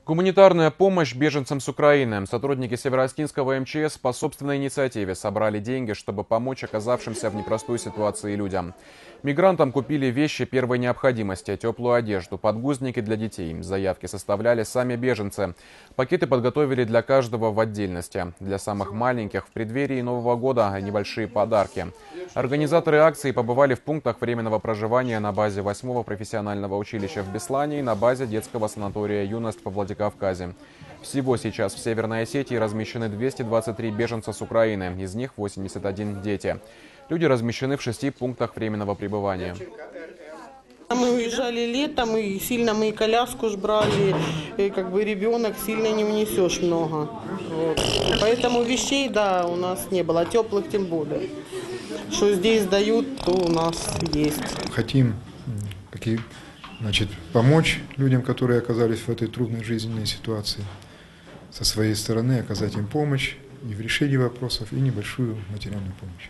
Гуманитарная помощь беженцам с Украины. Сотрудники Североостинского МЧС по собственной инициативе собрали деньги, чтобы помочь оказавшимся в непростой ситуации людям. Мигрантам купили вещи первой необходимости, теплую одежду, подгузники для детей. Заявки составляли сами беженцы. Пакеты подготовили для каждого в отдельности. Для самых маленьких в преддверии Нового года небольшие подарки. Организаторы акции побывали в пунктах временного проживания на базе 8-го профессионального училища в Беслане и на базе детского санатория «Юность» во Владикавказе. Всего сейчас в Северной Осетии размещены 223 беженца с Украины, из них 81 дети. Люди размещены в 6 пунктах временного пребывания. Мы уезжали летом, и сильно мы и коляску ж брали, и ребенок сильно не унесешь много. Вот. Поэтому вещей, да, у нас не было, теплых тем более. Что здесь дают, то у нас есть. Хотим помочь людям, которые оказались в этой трудной жизненной ситуации. Со своей стороны оказать им помощь и в решении вопросов, и небольшую материальную помощь.